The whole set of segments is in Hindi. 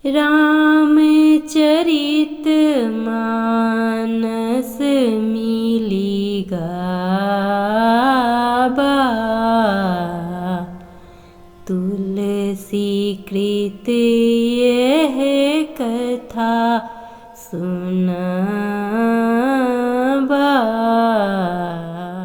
रामचरित मानस मिली गाबा, तुलसी कृत यह कथा सुनाबा।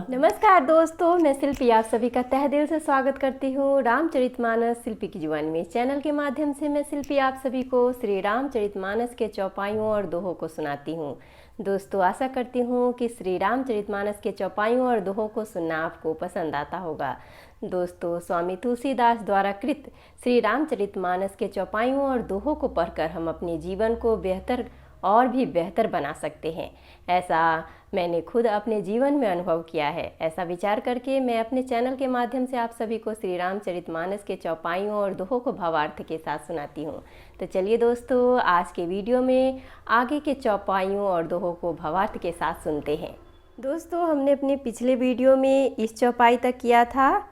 नमस्कार दोस्तों, मैं शिल्पी आप सभी का तहे दिल से स्वागत करती हूँ रामचरितमानस शिल्पी की जुबानी में। इस चैनल के माध्यम से मैं शिल्पी आप सभी को श्री रामचरितमानस के चौपाइयों और दोहों को सुनाती हूँ। दोस्तों, आशा करती हूँ कि श्री रामचरितमानस के चौपाइयों और दोहों को सुनना आपको पसंद आता होगा। दोस्तों, स्वामी तुलसीदास द्वारा कृत श्री रामचरितमानस के चौपाइयों और दोहों को पढ़कर हम अपने जीवन को बेहतर और भी बेहतर बना सकते हैं। ऐसा मैंने खुद अपने जीवन में अनुभव किया है। ऐसा विचार करके मैं अपने चैनल के माध्यम से आप सभी को श्री रामचरितमानस के चौपाइयों और दोहों को भावार्थ के साथ सुनाती हूँ। तो चलिए दोस्तों, आज के वीडियो में आगे के चौपाइयों और दोहों को भावार्थ के साथ सुनते हैं। दोस्तों, हमने अपने पिछले वीडियो में इस चौपाई तक किया था।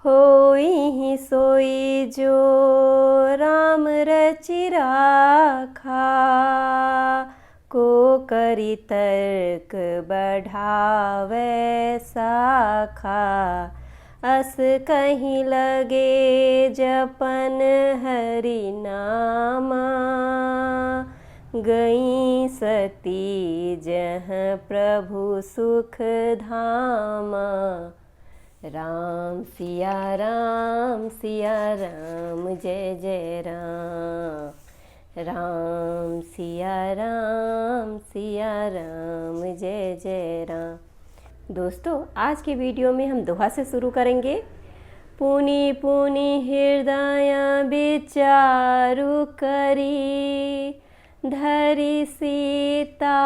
होई सोई जो राम रचि राखा, को करी तर्क बढ़ावे साखा, अस कहीं लगे जपन हरि नामा, गई सती जह प्रभु सुख धामा। राम सिया राम जय जय राम, राम सिया राम जय जय राम। दोस्तों, आज के वीडियो में हम दोहा से शुरू करेंगे। पुनि पुनि हृदय विचारु करी, धरि सीता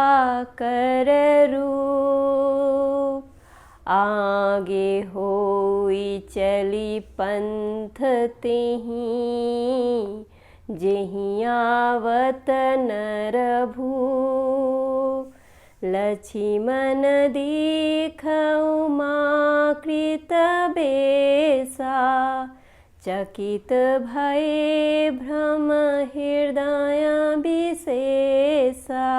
कर रूप, आगे होई चली पंथ तिहि, जेहि आवत नर भूप, लक्ष्मण दीखउ माँ कृत बेसा, चकित भये भ्रम हृदय विशेषा,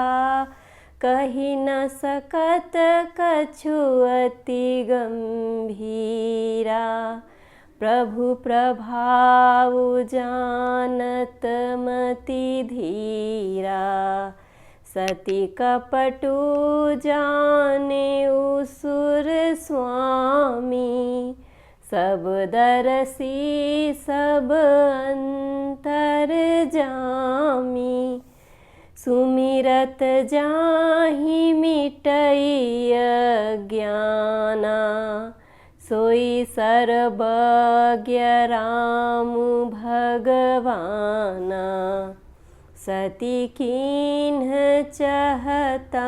कही न सकत कछु अति गंभीरा, प्रभु प्रभाव जानत मति धीरा, सती कपटु जाने असुर स्वामी, सब दरसी सब अंतर जामी, सुमिरत जाहि मिटई अज्ञाना, सोई सर्वज्ञ राम भगवाना, सती कीन्ह चहता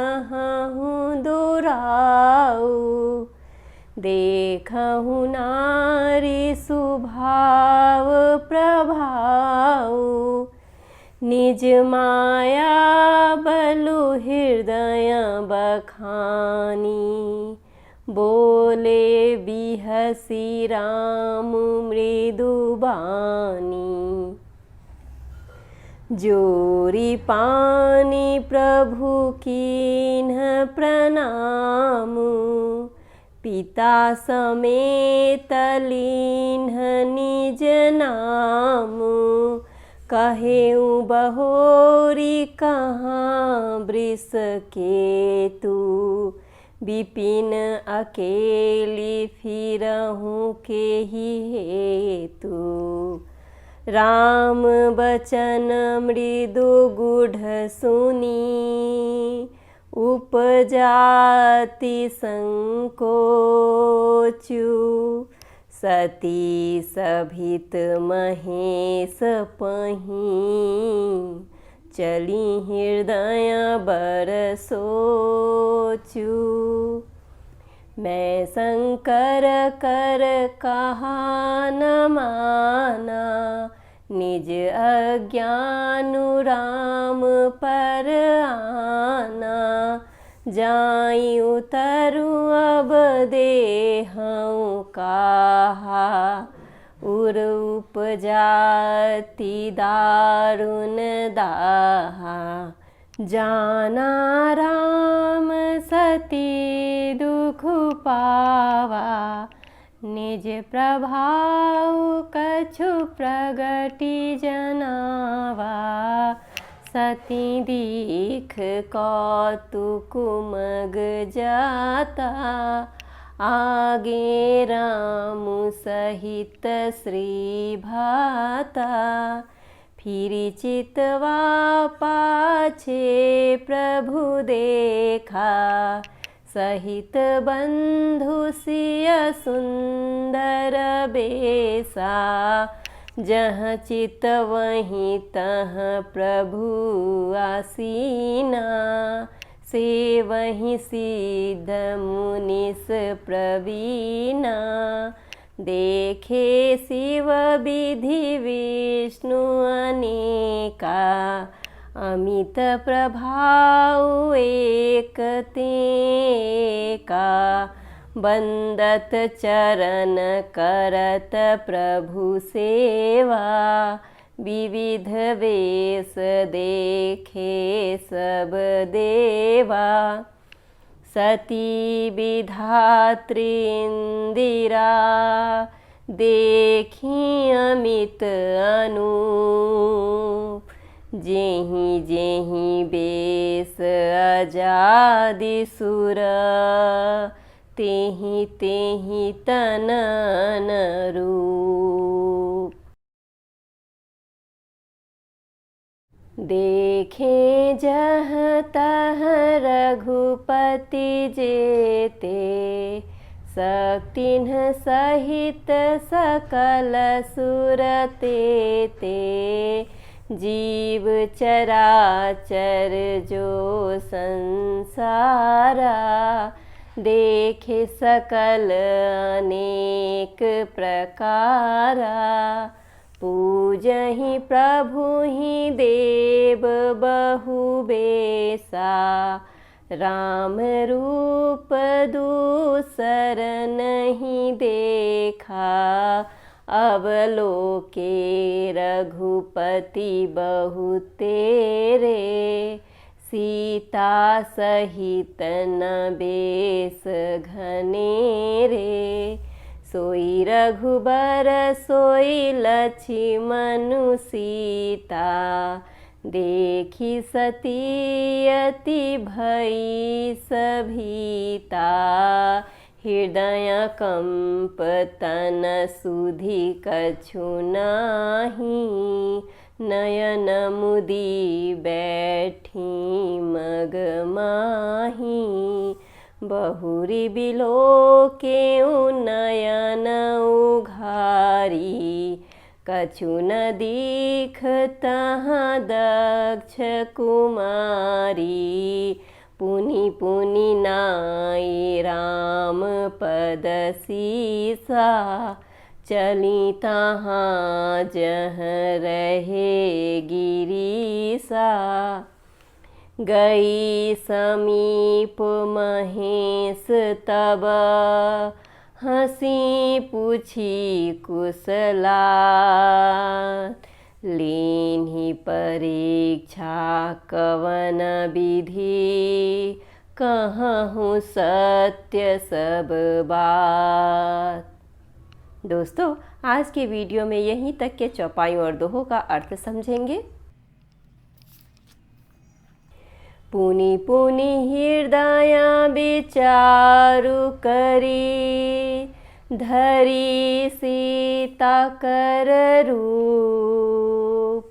हूँ दुराऊ, देखहु नारी सुभाव प्रभाऊ, निज माया बलु हृदय बखानी, बोले बिहसी राम मृदु बानी, जोरी पानी प्रभु कीन्ह प्रणाम, पिता समेत लीन्ह निज नाम, कहेउ बहोरी कहाँ वृष केतु, विपिन अकेली फिरहूँ केहि हेतु, राम बचन मृदु गुढ़ सुनी, उपजाति संकोचु, सती सभित महेश पहीं, चली हृदय बर सोचू, मैं शंकर कर कहा न माना, निज अज्ञानु राम पर आना, जाई उतरू अब देहऊँ कहा, उर उपजाति दारुण दाहा। जाना राम सती दुख पावा, निज प्रभाव कछु प्रगति जनावा। सती दीख कौतुक मग जाता, आगे राम सहित श्री भाता। फिरी चितवा पाछे प्रभु देखा, सहित बंधु सिय सुंदर बेसा। जहाँ चित वहीं तहाँ प्रभु आसीना, से वहीं सिद्ध मुनीस प्रवीणा। देखे शिव विधि विष्णु अनेका, अमित प्रभाव एक तेका। बंदत चरण करत प्रभु सेवा, विविध वेश देखे सब देवा। सती विधात्री इंदिरा, देखी अमित अनूप। जेहि जेहि बेश अजादि सुर, तेहि तेहि तनन रूप। देखे जहाँ तहाँ रघुपति जेते, शक्तिन सहित सकल सुर तेते। जीव चराचर जो संसारा, देखे सकल अनेक प्रकारा। पूजहि प्रभु ही देव बहु बेसा, राम रूप दूसर नहीं देखा। अवलोके रघुपति बहु तेरे, सीता सहित न बेस घनेरे। सोई रघुबर सोई लक्ष्मण सीता, देखी सती अति भई सभीता। हृदय कंप तन सुधि कछु नाही, नयन मुदी बैठी मग माही। बहुरी बिलो के नयन उघारी, कछु न दीख तहाँ दक्ष कुमारी। पुनि पुनि नाई राम पद सीसा, चली तहाँ जह रहे गिरीसा। गई समीप महेश तब, हंसी पूछी कुशलात। लीन्ही परीक्षा कवन विधि, कहूँ सत्य सब बात। दोस्तों, आज के वीडियो में यहीं तक के चौपाइयों और दोहों का अर्थ समझेंगे। पुनि पुनि हृदय विचारु करी, धरी सीता कर रूप।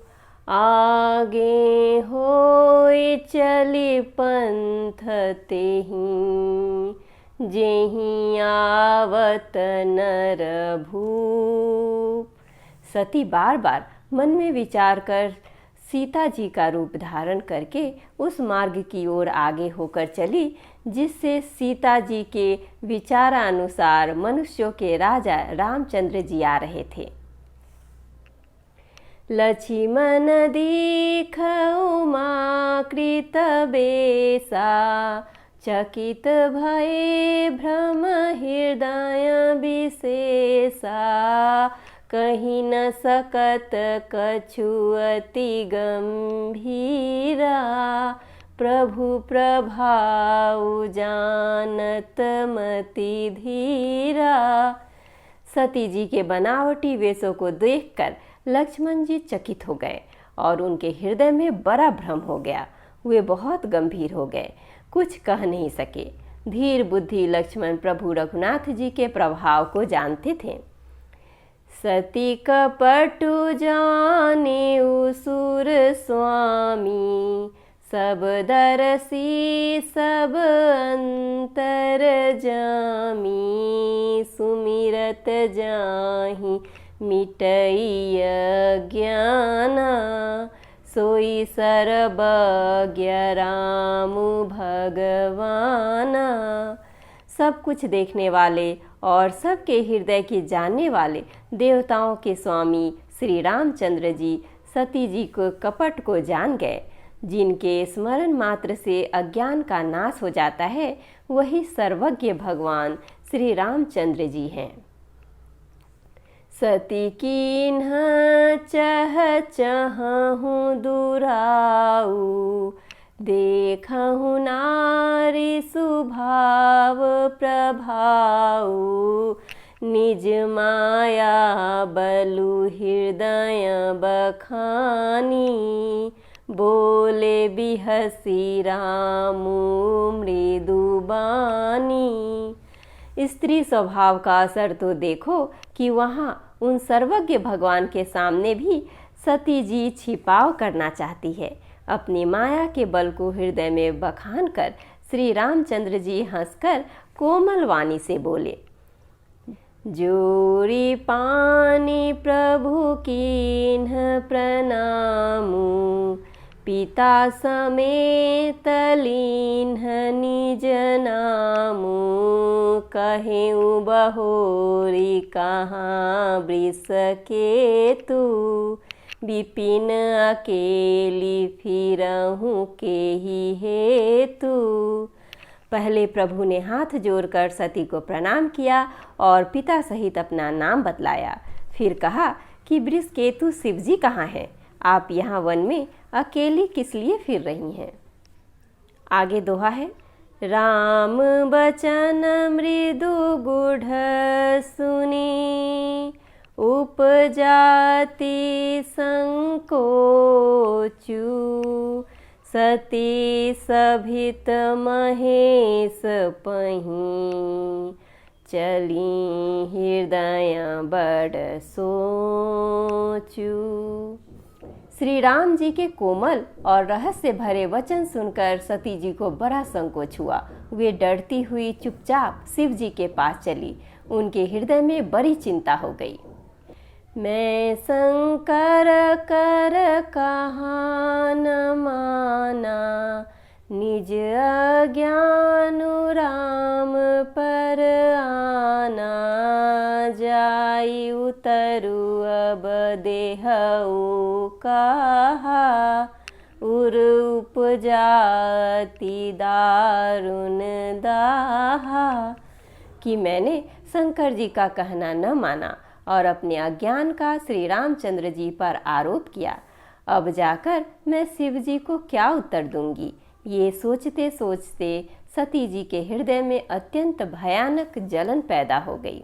आगे होई चली पंथ तेहि, जेहि आवत नर भूप। सती बार बार मन में विचार कर सीता जी का रूप धारण करके उस मार्ग की ओर आगे होकर चली जिससे सीता जी के विचारानुसार मनुष्यों के राजा रामचंद्र जी आ रहे थे। लक्ष्मण दीख उमा कृत बेसा, चकित भये भ्रम हृदय विशेषा। कहीं न सकत कछु अति गंभीरा, प्रभु प्रभाव जानत मति धीरा। सती जी के बनावटी वेशों को देखकर लक्ष्मण जी चकित हो गए और उनके हृदय में बड़ा भ्रम हो गया। वे बहुत गंभीर हो गए, कुछ कह नहीं सके। धीर बुद्धि लक्ष्मण प्रभु रघुनाथ जी के प्रभाव को जानते थे। सती कपटु जाने असुर स्वामी, सब दरसी सब अंतर जामी। सुमिरत जाहि मिटई अज्ञाना, सोई सर्वज्ञ राम भगवाना। सब कुछ देखने वाले और सबके हृदय की जानने वाले देवताओं के स्वामी श्री रामचंद्र जी सती जी को कपट को जान गए। जिनके स्मरण मात्र से अज्ञान का नाश हो जाता है, वही सर्वज्ञ भगवान श्री रामचंद्र जी हैं। सती कीन्ह चह चहहु दुराऊ, देखहु नारी सुभाव प्रभाऊ। निज माया बलु हृदय बखानी, बोले बिहसी रामु मृदुबानी। स्त्री स्वभाव का असर तो देखो कि वहाँ उन सर्वज्ञ भगवान के सामने भी सती जी छिपाव करना चाहती है। अपनी माया के बल को हृदय में बखान कर श्री रामचंद्र जी हंसकर कोमल वाणी से बोले, जोरी पानी प्रभु कीन्ह प्रणामु, पिता समेत लीन्ह निज नामु। कहेउ बहोरी कहाँ वृष केतु, विपिन अकेली फिरहूँ के ही हेतु। पहले प्रभु ने हाथ जोड़कर सती को प्रणाम किया और पिता सहित अपना नाम बतलाया। फिर कहा कि वृषकेतु शिवजी कहाँ हैं? आप यहाँ वन में अकेली किस लिए फिर रही हैं? आगे दोहा है, राम बचन मृदु गुढ़ सुनी, उपजाति संकोचु। सती सभित महेश पहीं, चली हृदय बड़ सोचू। श्री राम जी के कोमल और रहस्य भरे वचन सुनकर सती जी को बड़ा संकोच हुआ। वे डरती हुई चुपचाप शिव जी के पास चली। उनके हृदय में बड़ी चिंता हो गई। मैं शंकर कर कहाँ न माना, निज अज्ञानु राम पर आना। जाई उतरु अब देहऊ कहा, उर उपजाति दारुण दाहा। कि मैंने शंकर जी का कहना न माना और अपने अज्ञान का श्री रामचंद्र जी पर आरोप किया। अब जाकर मैं शिव जी को क्या उत्तर दूंगी? ये सोचते सोचते सती जी के हृदय में अत्यंत भयानक जलन पैदा हो गई।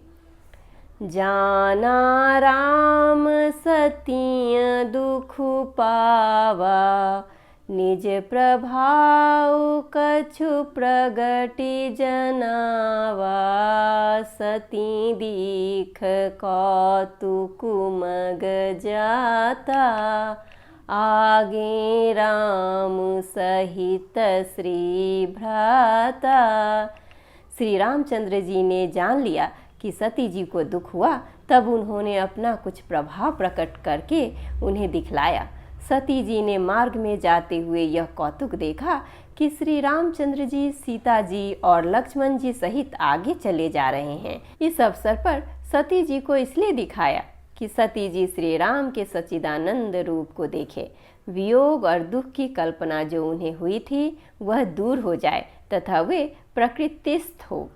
जाना राम सतिय दुख पावा, निज प्रभाव कछु प्रगति जनावा। सती दीख कौतुक मग जाता, आगे राम सहित श्री भ्राता। श्री रामचंद्र जी ने जान लिया कि सती जी को दुख हुआ। तब उन्होंने अपना कुछ प्रभाव प्रकट करके उन्हें दिखलाया। सती जी ने मार्ग में जाते हुए यह कौतुक देखा कि श्री रामचंद्र जी, सीता जी और लक्ष्मण जी सहित आगे चले जा रहे हैं। इस अवसर पर सती जी को इसलिए दिखाया कि सती जी श्री राम के सच्चिदानंद रूप को देखे। वियोग और दुख की कल्पना जो उन्हें हुई थी वह दूर हो जाए तथा वे प्रकृतिस्थ हो।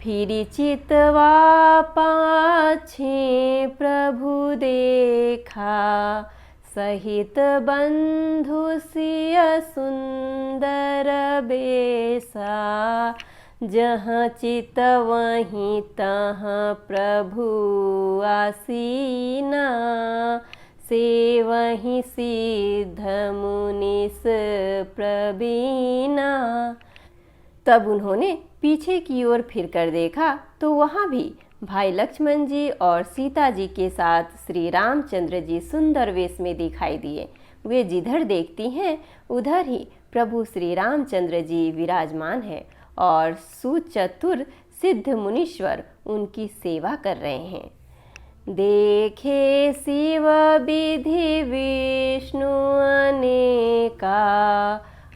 फिरी चितवा पाछे प्रभु देखा, सहित बंधु सिय सुंदर बेसा। जहाँ चित वहीं तहाँ प्रभु आसीना, से वहीं सिद्ध मुनीस प्रवीणा। तब उन्होंने पीछे की ओर फिरकर देखा तो वहाँ भी भाई लक्ष्मण जी और सीता जी के साथ श्री रामचंद्र जी सुंदर वेश में दिखाई दिए। वे जिधर देखती हैं उधर ही प्रभु श्री रामचंद्र जी विराजमान है और सुचतुर सिद्ध मुनीश्वर उनकी सेवा कर रहे हैं। देखे शिव विधि विष्णु अनेका,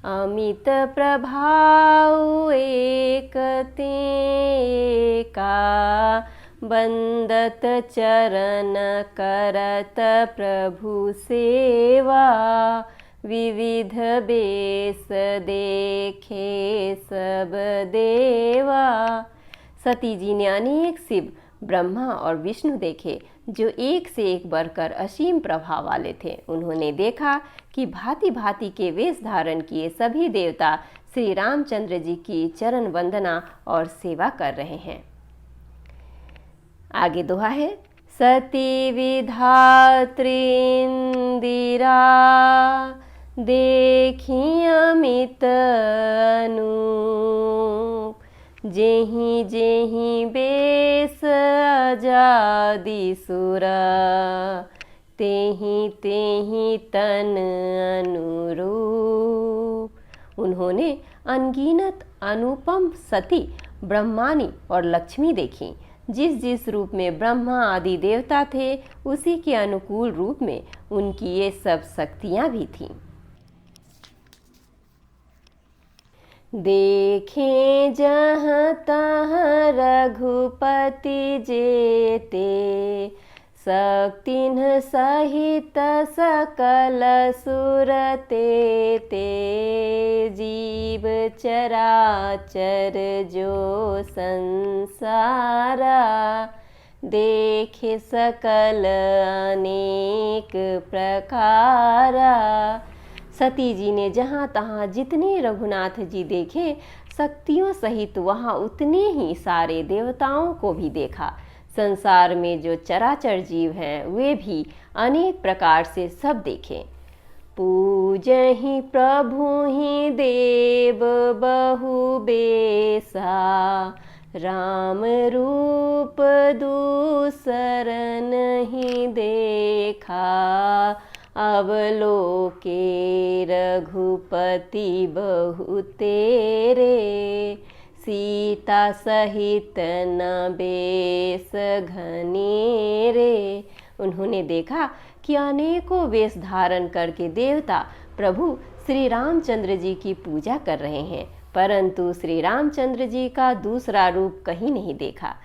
अमित प्रभाव एक तेका। बंदत चरण करत प्रभु सेवा, विविध बेस देखे सब देवा। सती जी ने अनेक शिव, ब्रह्मा और विष्णु देखे जो एक से एक बढ़कर असीम प्रभाव वाले थे। उन्होंने देखा कि भांति भांति के वेश धारण किए सभी देवता श्री रामचंद्र जी की चरण वंदना और सेवा कर रहे हैं। आगे दोहा है, सती विधात्री इंदिरा, देखी अमित अनूप। जेहि जेहि बेस आजादी सुरा, तेहि तेहि तन अनुरूप। उन्होंने अनगिनत अनुपम सती, ब्रह्मानी और लक्ष्मी देखी। जिस जिस रूप में ब्रह्मा आदि देवता थे उसी के अनुकूल रूप में उनकी ये सब शक्तियां भी थीं। देखें जहाँ तहाँ रघुपति जेते, शक्तिन्ह सहित सकल सुर तेते। जीव चराचर जो संसारा, देखे सकल अनेक प्रकारा। सती जी ने जहाँ तहाँ जितने रघुनाथ जी देखे, शक्तियों सहित वहाँ उतने ही सारे देवताओं को भी देखा। संसार में जो चराचर जीव हैं वे भी अनेक प्रकार से सब देखे। पूजहि प्रभु ही देव बहु बेसा, राम रूप दूसर नहीं देखा। अवलोके रघुपति बहु तेरे, सीता सहित न बेस घनेरे। उन्होंने देखा कि अनेकों वेश धारण करके देवता प्रभु श्री रामचंद्र जी की पूजा कर रहे हैं, परंतु श्री रामचंद्र जी का दूसरा रूप कहीं नहीं देखा।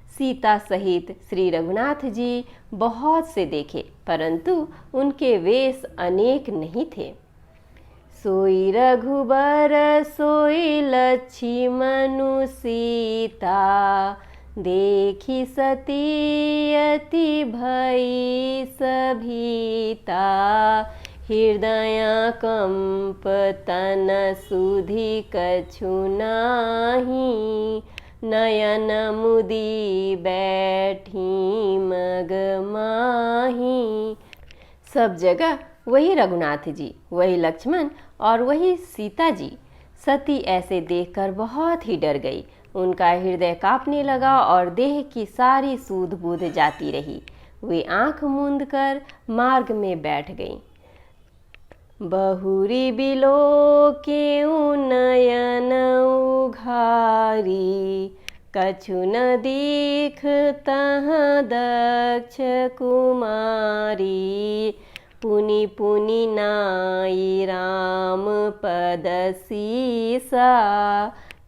सीता सहित श्री रघुनाथ जी बहुत से देखे, परंतु उनके वेश अनेक नहीं थे। सोई रघुबर सोई लक्ष्मणु सीता, देखी सती अति भई सभीता। हृदय कंप तन सुधि कछु नाही, नयन मुदी बैठी मग माही। सब जगह वही रघुनाथ जी, वही लक्ष्मण और वही सीता जी। सती ऐसे देखकर बहुत ही डर गई। उनका हृदय कांपने लगा और देह की सारी सूध बूध जाती रही। वे आंख मूंद कर मार्ग में बैठ गईं। बहुरी बिलो के नयन उघारी, कछु न दीख तहाँ दक्ष कुमारी। पुनि पुनि नाई राम पद सीसा,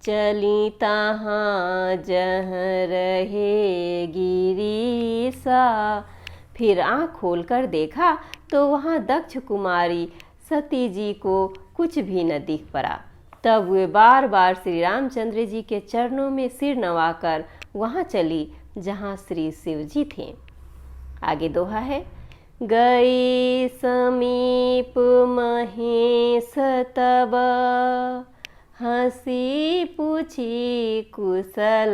चली तहाँ जह रहे गिरीसा। फिर आँख खोलकर देखा तो वहाँ दक्ष कुमारी सती जी को कुछ भी न दिख पड़ा। तब वे बार बार श्री रामचंद्र जी के चरणों में सिर नवाकर वहाँ चली जहाँ श्री शिव जी थे। आगे दोहा है, गई समीप महेश तब, हंसी पूछी कुशलात,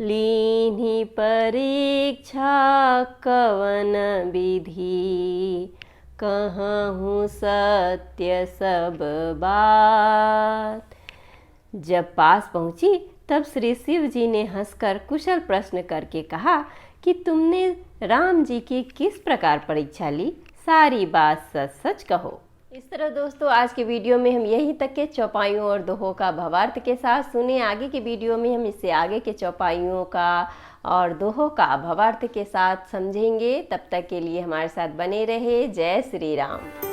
लीन्ही परीक्षा कवन विधि, कहूँ सत्य सब बात। जब पास पहुँची तब श्री शिव जी ने हंसकर कुशल प्रश्न करके कहा कि तुमने राम जी की किस प्रकार परीक्षा ली, सारी बात सच सच कहो। इस तरह दोस्तों आज के वीडियो में हम यहीं तक के चौपाइयों और दोहों का भावार्थ के साथ सुने। आगे के वीडियो में हम इससे आगे के चौपाइयों का और दोहों का भावार्थ के साथ समझेंगे। तब तक के लिए हमारे साथ बने रहे। जय श्री राम।